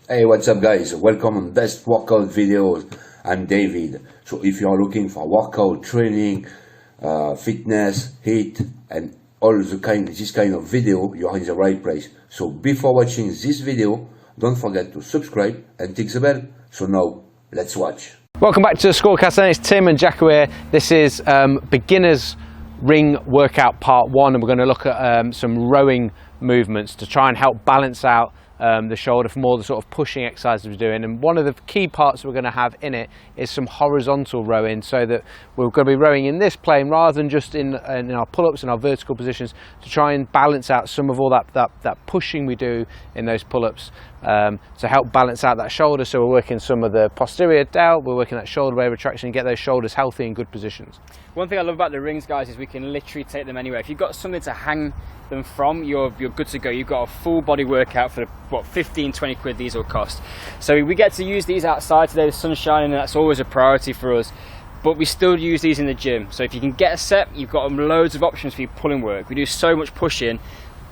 Hey, what's up guys? Welcome on Best Workout Videos. I'm David. So if you are looking for workout training, fitness, heat and all this kind of video, you are in the right place. So before watching this video, don't forget to subscribe and tick the bell. So now, let's watch. Welcome back to the School of Calisthenics. Tim and Jacko here. This is beginners ring workout part 1, and we're going to look at some rowing movements to try and help balance out the shoulder for more the sort of pushing exercises we're doing. And one of the key parts we're going to have in it is some horizontal rowing, so that we're going to be rowing in this plane rather than just in our pull-ups and our vertical positions, to try and balance out some of all that pushing we do in those pull-ups, to help balance out that shoulder. So we're working some of the posterior delt, we're working that shoulder blade retraction and get those shoulders healthy in good positions. One thing I love about the rings, guys, is we can literally take them anywhere. If you've got something to hang them from, you're good to go. You've got a full body workout for what, 15-20 quid these will cost. So we get to use these outside today, the sun's shining, and that's always a priority for us. But we still use these in the gym. So if you can get a set, you've got loads of options for your pulling work. We do so much pushing.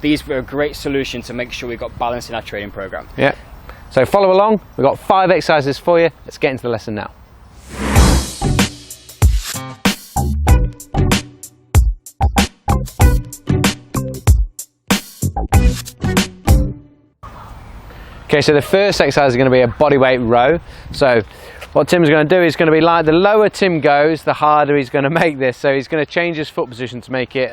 These were a great solution to make sure we've got balance in our training program. Yeah. So follow along. We've got 5 exercises for you. Let's get into the lesson now. Okay, so the first exercise is going to be a bodyweight row. So what Tim's going to do is going to be like, the lower Tim goes, the harder he's going to make this. So he's going to change his foot position to make it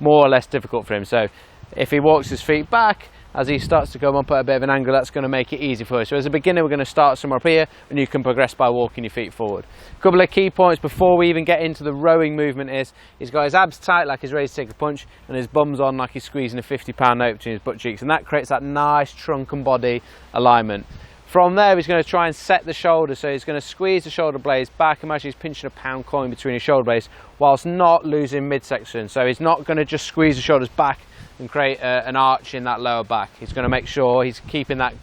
more or less difficult for him. So if he walks his feet back, as he starts to come up at a bit of an angle, that's going to make it easy for us. So as a beginner, we're going to start somewhere up here, and you can progress by walking your feet forward. A couple of key points before we even get into the rowing movement is, he's got his abs tight like he's ready to take a punch, and his bum's on like he's squeezing a 50-pound note between his butt cheeks, and that creates that nice trunk and body alignment. From there, he's going to try and set the shoulder, so he's going to squeeze the shoulder blades back. Imagine he's pinching a pound coin between his shoulder blades whilst not losing midsection. So he's not going to just squeeze the shoulders back and create an arch in that lower back. He's going to make sure he's keeping that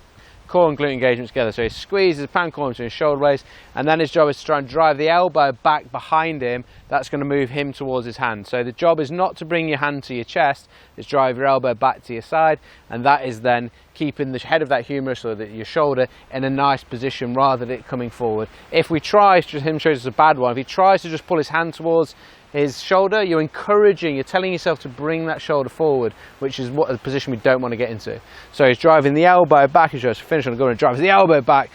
core and glute engagement together. So he squeezes the pound coin between his shoulder blades, and then his job is to try and drive the elbow back behind him. That's going to move him towards his hand. So the job is not to bring your hand to your chest, it's drive your elbow back to your side, and that is then keeping the head of that humerus, or your shoulder, in a nice position rather than it coming forward. If we try, him shows us a bad one, if he tries to just pull his hand towards his shoulder, you're telling yourself to bring that shoulder forward, which is what the position we don't want to get into. So he's driving the elbow back, as you finish on the gun and drives the elbow back,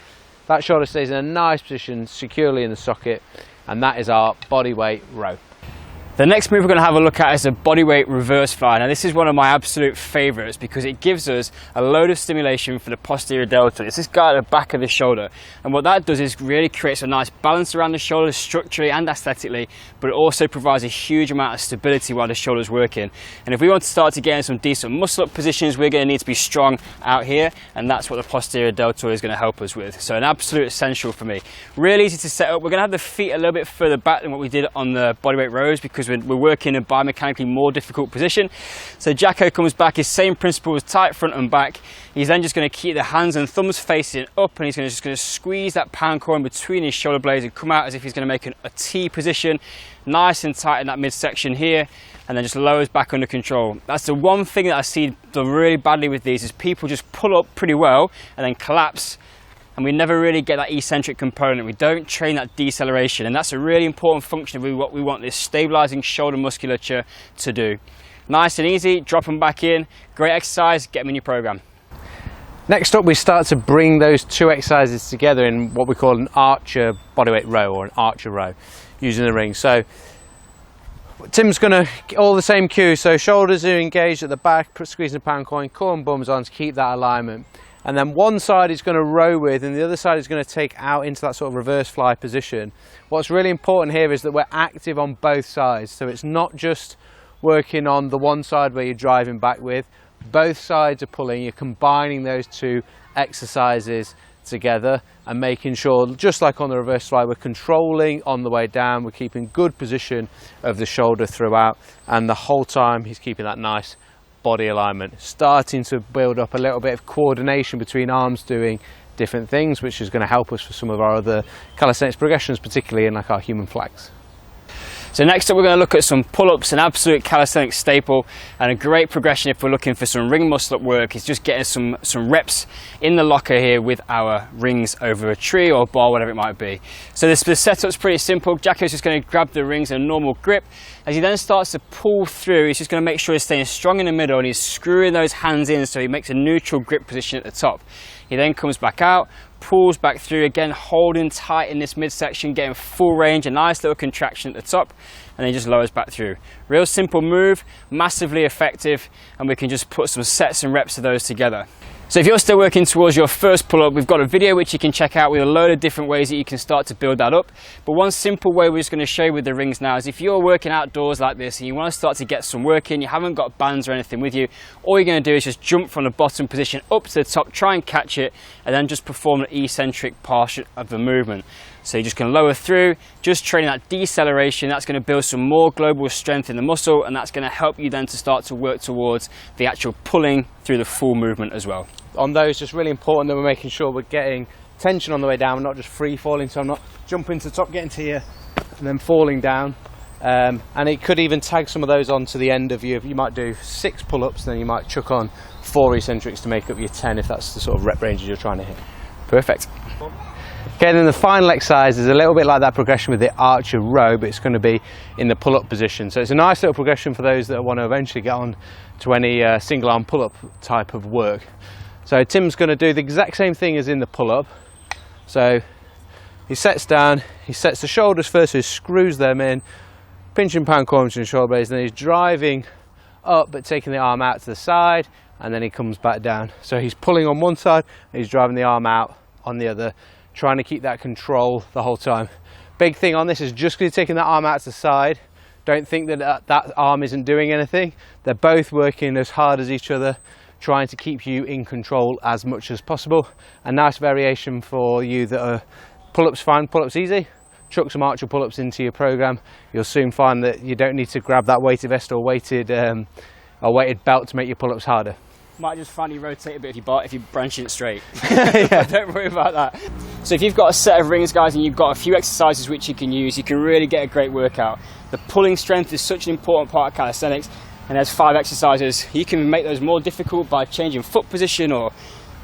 that shoulder stays in a nice position, securely in the socket, and that is our body weight row. The next move we're going to have a look at is a bodyweight reverse fly. Now this is one of my absolute favourites because it gives us a load of stimulation for the posterior deltoid. It's this guy at the back of the shoulder, and what that does is really creates a nice balance around the shoulder structurally and aesthetically, but it also provides a huge amount of stability while the shoulder's working. And if we want to start to get in some decent muscle up positions, we're going to need to be strong out here, and that's what the posterior deltoid is going to help us with. So an absolute essential for me. Really easy to set up. We're going to have the feet a little bit further back than what we did on the bodyweight rows because we're working in a biomechanically more difficult position. So Jacko comes back, his same principle as tight front and back. He's then just going to keep the hands and thumbs facing up, and he's just going to squeeze that pound coin between his shoulder blades and come out as if he's going to make a T position, nice and tight in that midsection here, and then just lowers back under control. That's the one thing that I see done really badly with these, is people just pull up pretty well and then collapse, and we never really get that eccentric component. We don't train that deceleration, and that's a really important function of what we want this stabilizing shoulder musculature to do. Nice and easy, drop them back in, great exercise, get them in your program. Next up, we start to bring those 2 exercises together in what we call an archer bodyweight row, or an archer row, using the ring. So Tim's going to, all the same cues, so shoulders are engaged at the back, squeezing the pound coin, core and bums on to keep that alignment. And then one side he's going to row with, and the other side is going to take out into that sort of reverse fly position. What's really important here is that we're active on both sides. So it's not just working on the one side where you're driving back with. Both sides are pulling. You're combining those 2 exercises together and making sure, just like on the reverse fly, we're controlling on the way down. We're keeping good position of the shoulder throughout, and the whole time he's keeping that nice body alignment, starting to build up a little bit of coordination between arms doing different things, which is going to help us for some of our other calisthenics progressions, particularly in like our human flags. So next up we're going to look at some pull-ups, an absolute calisthenics staple, and a great progression if we're looking for some ring muscle up work is just getting some reps in the locker here with our rings over a tree or bar, whatever it might be. So the setup's pretty simple. Jacko's just going to grab the rings in a normal grip. As he then starts to pull through, he's just going to make sure he's staying strong in the middle and he's screwing those hands in so he makes a neutral grip position at the top. He then comes back out, pulls back through again, holding tight in this midsection, getting full range, a nice little contraction at the top, and then just lowers back through. Real simple move, massively effective, and we can just put some sets and reps of those together. So if you're still working towards your first pull-up, we've got a video which you can check out with a load of different ways that you can start to build that up. But one simple way we're just going to show you with the rings now is if you're working outdoors like this and you want to start to get some work in, you haven't got bands or anything with you, all you're going to do is just jump from the bottom position up to the top, try and catch it, and then just perform an eccentric portion of the movement. So you're just going to lower through, just training that deceleration. That's going to build some more global strength in the muscle, and that's going to help you then to start to work towards the actual pulling through the full movement as well. On those, just really important that we're making sure we're getting tension on the way down, not just free falling, so I'm not jumping to the top, getting to here, and then falling down. And it could even tag some of those onto the end of you might do 6 pull-ups, then you might chuck on 4 eccentrics to make up your 10 if that's the sort of rep ranges you're trying to hit. Perfect. Okay, then the final exercise is a little bit like that progression with the archer row, but it's going to be in the pull-up position. So it's a nice little progression for those that want to eventually get on to any single arm pull-up type of work. So Tim's going to do the exact same thing as in the pull-up. So he sets down, he sets the shoulders first, so he screws them in, pinch and pound core and shoulder blades, and then he's driving up but taking the arm out to the side, and then he comes back down. So he's pulling on one side and he's driving the arm out on the other, trying to keep that control the whole time. Big thing on this is just going to taking that arm out to the side. Don't think that that arm isn't doing anything. They're both working as hard as each other, trying to keep you in control as much as possible. A nice variation for you that are pull-ups fine, pull-ups easy. Chuck some archer pull-ups into your program. You'll soon find that you don't need to grab that weighted vest or weighted belt to make your pull-ups harder. Might just finally rotate a bit if you branch it straight. Yeah. Don't worry about that. So if you've got a set of rings, guys, and you've got a few exercises which you can use, you can really get a great workout. The pulling strength is such an important part of calisthenics, and there's 5 exercises. You can make those more difficult by changing foot position or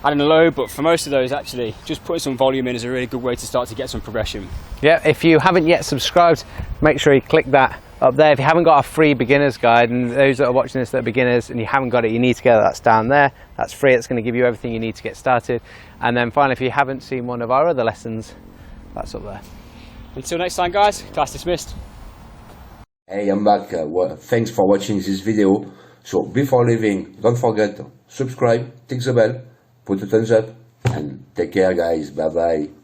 adding a load, but for most of those, actually, just putting some volume in is a really good way to start to get some progression. Yeah, if you haven't yet subscribed, make sure you click that up there. If you haven't got our free beginner's guide, and those that are watching this that are beginners and you haven't got it, you need to get it. That's down there. That's free. It's going to give you everything you need to get started. And then finally, if you haven't seen one of our other lessons, that's up there. Until next time, guys, class dismissed. Hey, I'm back. Thanks for watching this video. So before leaving, don't forget, subscribe, tick the bell, put a thumbs up, and take care, guys. Bye bye.